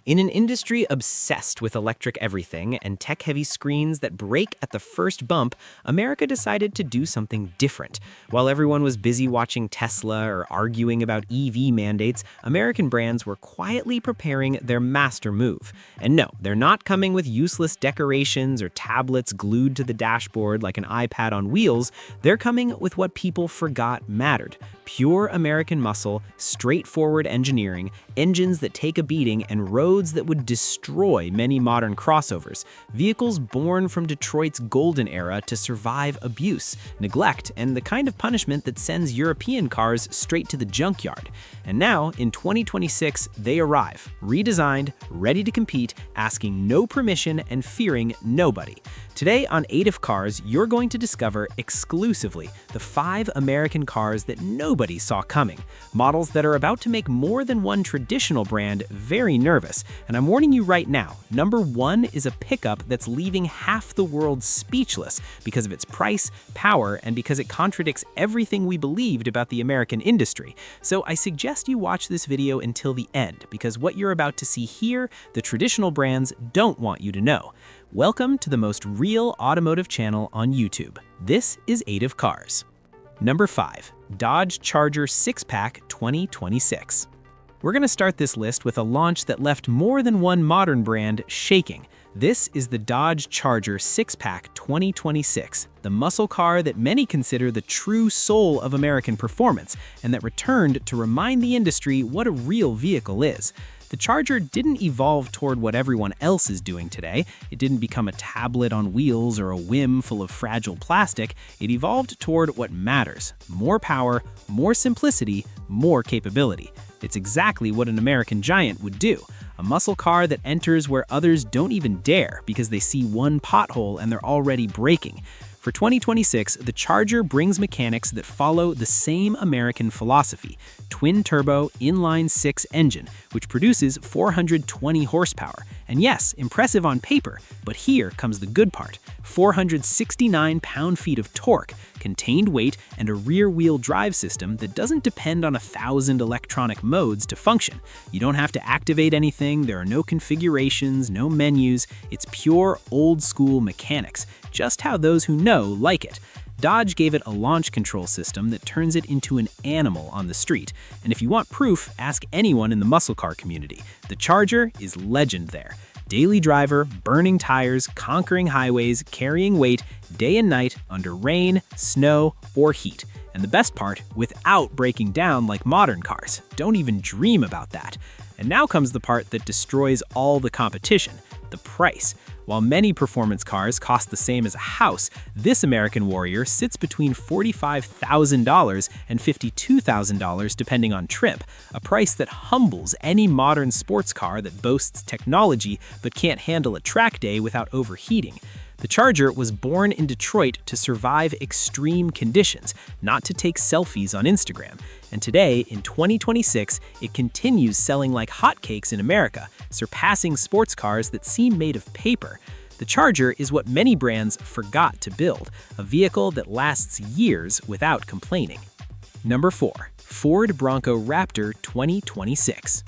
In an industry obsessed with electric everything and tech-heavy screens that break at the first bump, America decided to do something different. While everyone was busy watching Tesla or arguing about EV mandates, American brands were quietly preparing their master move. And no, they're not coming with useless decorations or tablets glued to the dashboard like an iPad on wheels. They're coming with what people forgot mattered. Pure American muscle, straightforward engineering, engines that take a beating, and roads that would destroy many modern crossovers. Vehicles born from Detroit's golden era to survive abuse, neglect, and the kind of punishment that sends European cars straight to the junkyard. And now, in 2026, they arrive, redesigned, ready to compete, asking no permission and fearing nobody. Today on Atif Cars, you're going to discover exclusively the 5 American cars that nobody saw coming. Models that are about to make more than one traditional brand very nervous. And I'm warning you right now, number 1 is a pickup that's leaving half the world speechless because of its price, power, and because it contradicts everything we believed about the American industry. So I suggest you watch this video until the end, because what you're about to see here, the traditional brands don't want you to know. Welcome to the most real automotive channel on YouTube. This is Atif Cars. Number 5. Dodge Charger Sixpack 2026. We're going to start this list with a launch that left more than one modern brand shaking. This is the Dodge Charger Sixpack 2026, the muscle car that many consider the true soul of American performance, and that returned to remind the industry what a real vehicle is. The Charger didn't evolve toward what everyone else is doing today. It didn't become a tablet on wheels or a whim full of fragile plastic. It evolved toward what matters: more power, more simplicity, more capability. It's exactly what an American giant would do. A muscle car that enters where others don't even dare because they see one pothole and they're already braking. For 2026, the Charger brings mechanics that follow the same American philosophy: twin-turbo inline-6 engine, which produces 420 horsepower. And yes, impressive on paper, but here comes the good part: 469 pound-feet of torque, contained weight, and a rear-wheel drive system that doesn't depend on 1,000 electronic modes to function. You don't have to activate anything, there are no configurations, no menus. It's pure old-school mechanics, just how those who know like it. Dodge gave it a launch control system that turns it into an animal on the street. And if you want proof, ask anyone in the muscle car community. The Charger is legend there. Daily driver, burning tires, conquering highways, carrying weight, day and night, under rain, snow, or heat. And the best part, without breaking down like modern cars. Don't even dream about that. And now comes the part that destroys all the competition: the price. While many performance cars cost the same as a house, this American warrior sits between $45,000 and $52,000 depending on trip, a price that humbles any modern sports car that boasts technology but can't handle a track day without overheating. The Charger was born in Detroit to survive extreme conditions, not to take selfies on Instagram. And today, in 2026, it continues selling like hotcakes in America, surpassing sports cars that seem made of paper. The Charger is what many brands forgot to build, a vehicle that lasts years without complaining. Number 4. Ford Bronco Raptor 2026.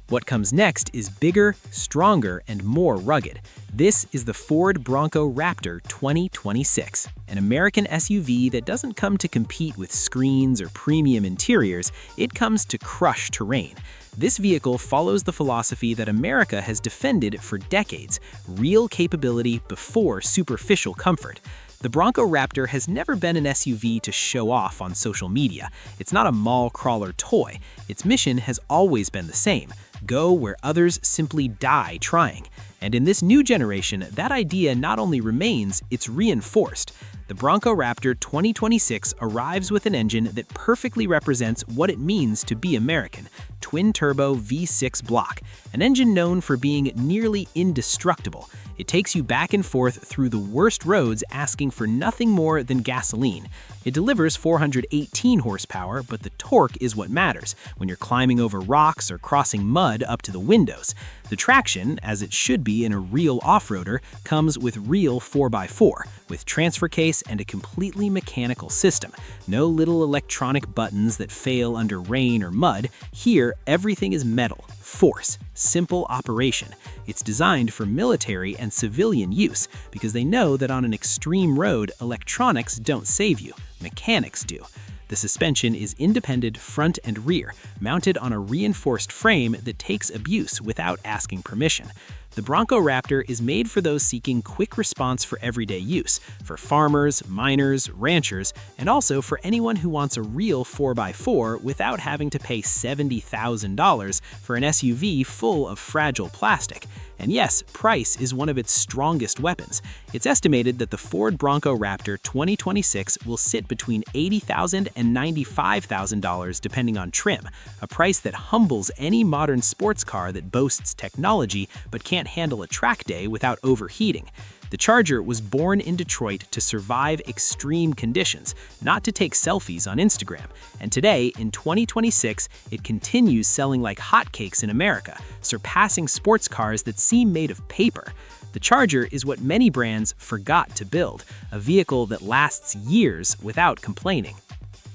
What comes next is bigger, stronger, and more rugged. This is the Ford Bronco Raptor 2026, an American SUV that doesn't come to compete with screens or premium interiors. It comes to crush terrain. This vehicle follows the philosophy that America has defended for decades: real capability before superficial comfort. The Bronco Raptor has never been an SUV to show off on social media. It's not a mall crawler toy. Its mission has always been the same: go where others simply die trying. And in this new generation, that idea not only remains, it's reinforced. The Bronco Raptor 2026 arrives with an engine that perfectly represents what it means to be American: twin-turbo V6 block, an engine known for being nearly indestructible. It takes you back and forth through the worst roads, asking for nothing more than gasoline. It delivers 418 horsepower, but the torque is what matters when you're climbing over rocks or crossing mud up to the windows. The traction, as it should be in a real off-roader, comes with real 4x4, with transfer case and a completely mechanical system. No little electronic buttons that fail under rain or mud. Here, everything is metal, force, simple operation. It's designed for military and civilian use because they know that on an extreme road, electronics don't save you, mechanics do. The suspension is independent front and rear, mounted on a reinforced frame that takes abuse without asking permission. The Bronco Raptor is made for those seeking quick response for everyday use, for farmers, miners, ranchers, and also for anyone who wants a real 4x4 without having to pay $70,000 for an SUV full of fragile plastic. And yes, price is one of its strongest weapons. It's estimated that the Ford Bronco Raptor 2026 will sit between $80,000 and $95,000 depending on trim, a price that humbles any modern sports car that boasts technology but can't handle a track day without overheating. The Charger was born in Detroit to survive extreme conditions, not to take selfies on Instagram. And today, in 2026, it continues selling like hotcakes in America, surpassing sports cars that seem made of paper. The Charger is what many brands forgot to build, a vehicle that lasts years without complaining.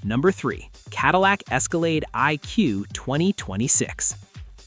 Number 3. Cadillac Escalade IQ 2026.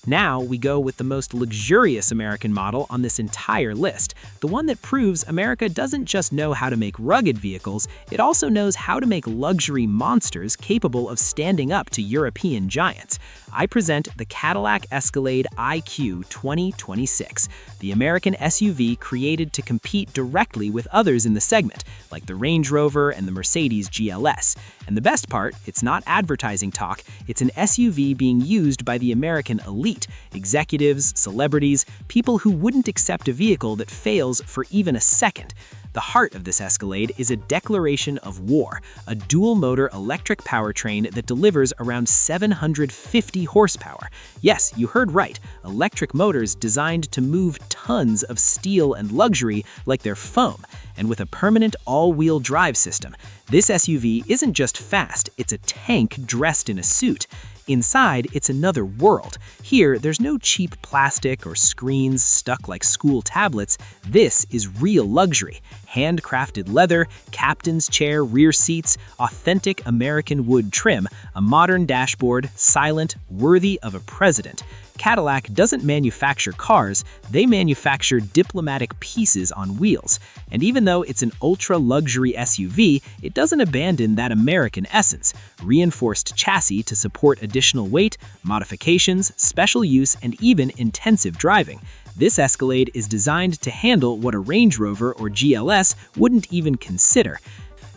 Now we go with the most luxurious American model on this entire list, the one that proves America doesn't just know how to make rugged vehicles, it also knows how to make luxury monsters capable of standing up to European giants. I present the Cadillac Escalade IQ 2026, the American SUV created to compete directly with others in the segment, like the Range Rover and the Mercedes GLS. And the best part, it's not advertising talk, it's an SUV being used by the American elite, executives, celebrities, people who wouldn't accept a vehicle that fails for even a second. The heart of this Escalade is a declaration of war, a dual-motor electric powertrain that delivers around 750 horsepower. Yes, you heard right, electric motors designed to move tons of steel and luxury like they're foam, and with a permanent all-wheel drive system. This SUV isn't just fast, it's a tank dressed in a suit. Inside, it's another world. Here, there's no cheap plastic or screens stuck like school tablets. This is real luxury. Handcrafted leather, captain's chair rear seats, authentic American wood trim, a modern dashboard, silent, worthy of a president. Cadillac doesn't manufacture cars, they manufacture diplomatic pieces on wheels. And even though it's an ultra-luxury SUV, it doesn't abandon that American essence. Reinforced chassis to support additional weight, modifications, special use, and even intensive driving. This Escalade is designed to handle what a Range Rover or GLS wouldn't even consider.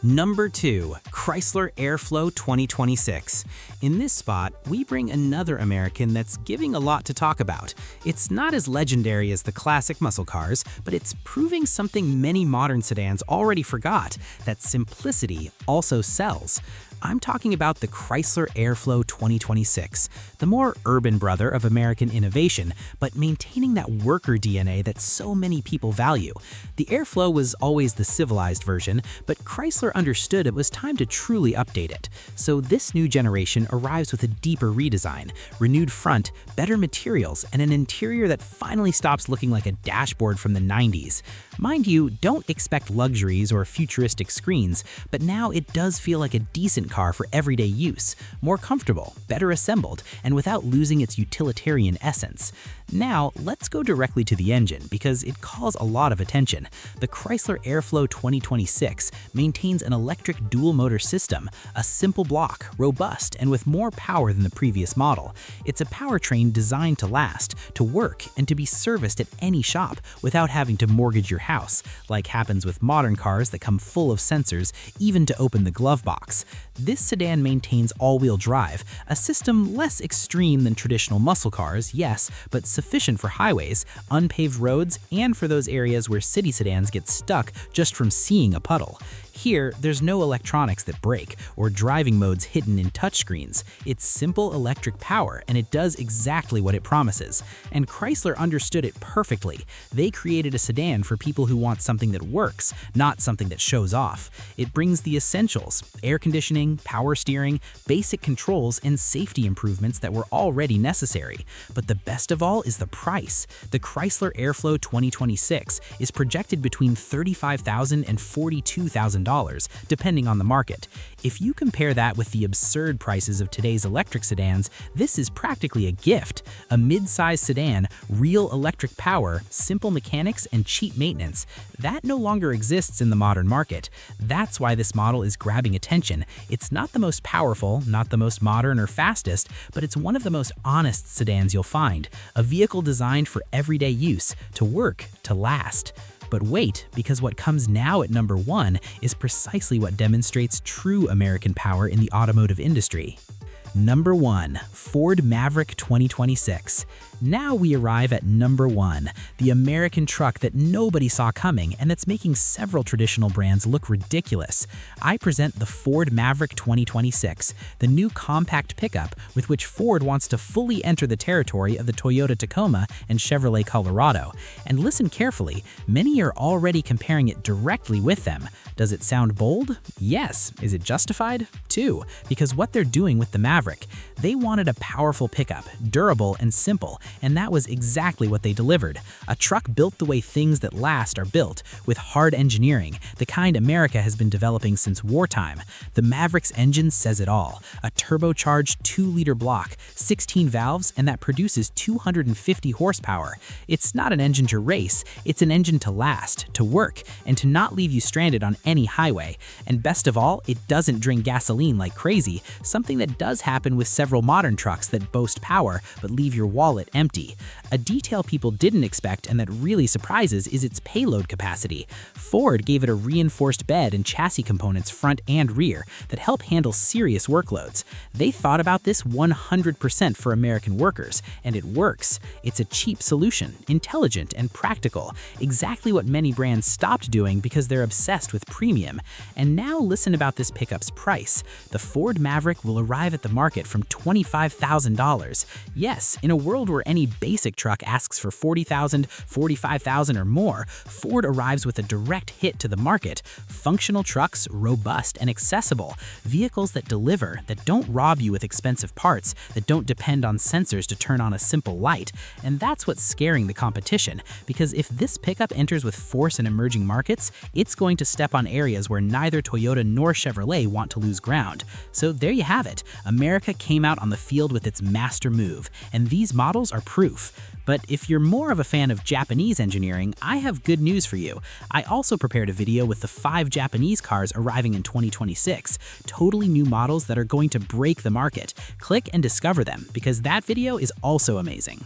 Number 2. Chrysler Airflow 2026. In this spot, we bring another American that's giving a lot to talk about. It's not as legendary as the classic muscle cars, but it's proving something many modern sedans already forgot, that simplicity also sells. I'm talking about the Chrysler Airflow 2026, the more urban brother of American innovation, but maintaining that worker DNA that so many people value. The Airflow was always the civilized version, but Chrysler understood it was time to truly update it. So this new generation arrives with a deeper redesign, renewed front, better materials, and an interior that finally stops looking like a dashboard from the 90s. Mind you, don't expect luxuries or futuristic screens, but now it does feel like a decent car for everyday use, more comfortable, better assembled, and without losing its utilitarian essence. Now, let's go directly to the engine because it calls a lot of attention. The Chrysler Airflow 2026 maintains an electric dual-motor system, a simple block, robust, and with more power than the previous model. It's a powertrain designed to last, to work, and to be serviced at any shop without having to mortgage your house, like happens with modern cars that come full of sensors, even to open the glove box. This sedan maintains all-wheel drive, a system less extreme than traditional muscle cars, yes, but sufficient for highways, unpaved roads, and for those areas where city sedans get stuck just from seeing a puddle. Here, there's no electronics that break or driving modes hidden in touchscreens. It's simple electric power, and it does exactly what it promises. And Chrysler understood it perfectly. They created a sedan for people who want something that works, not something that shows off. It brings the essentials: air conditioning, power steering, basic controls, and safety improvements that were already necessary. But the best of all is the price. The Chrysler Airflow 2026 is projected between $35,000 and $42,000, depending on the market. If you compare that with the absurd prices of today's electric sedans, this is practically a gift. A mid-size sedan, real electric power, simple mechanics, and cheap maintenance. That no longer exists in the modern market. That's why this model is grabbing attention. It's not the most powerful, not the most modern or fastest, but it's one of the most honest sedans you'll find. A vehicle designed for everyday use, to work, to last. But wait, because what comes now at number 1 is precisely what demonstrates true American power in the automotive industry. Number 1. Ford Maverick 2026. Now we arrive at number 1, the American truck that nobody saw coming and that's making several traditional brands look ridiculous. I present the Ford Maverick 2026, the new compact pickup with which Ford wants to fully enter the territory of the Toyota Tacoma and Chevrolet Colorado. And listen carefully, many are already comparing it directly with them. Does it sound bold? Yes. Is it justified? Too, because what they're doing with the Maverick, they wanted a powerful pickup, durable and simple, and that was exactly what they delivered. A truck built the way things that last are built, with hard engineering, the kind America has been developing since wartime. The Maverick's engine says it all. A turbocharged 2-liter block, 16 valves, and that produces 250 horsepower. It's not an engine to race, it's an engine to last, to work, and to not leave you stranded on any highway. And best of all, it doesn't drain gasoline like crazy, something that does happen with several modern trucks that boast power but leave your wallet empty. A detail people didn't expect and that really surprises is its payload capacity. Ford gave it a reinforced bed and chassis components front and rear that help handle serious workloads. They thought about this 100% for American workers, and it works. It's a cheap solution, intelligent and practical, exactly what many brands stopped doing because they're obsessed with premium. And now listen about this pickup's price. The Ford Maverick will arrive at the market from $25,000. Yes, in a world where any basic truck asks for $40,000, $45,000 or more, Ford arrives with a direct hit to the market. Functional trucks, robust and accessible. Vehicles that deliver, that don't rob you with expensive parts, that don't depend on sensors to turn on a simple light. And that's what's scaring the competition, because if this pickup enters with force in emerging markets, it's going to step on areas where neither Toyota nor Chevrolet want to lose ground. So there you have it. America came out on the field with its master move, and these models are proof. But if you're more of a fan of Japanese engineering, I have good news for you. I also prepared a video with the 5 Japanese cars arriving in 2026, totally new models that are going to break the market. Click and discover them, because that video is also amazing.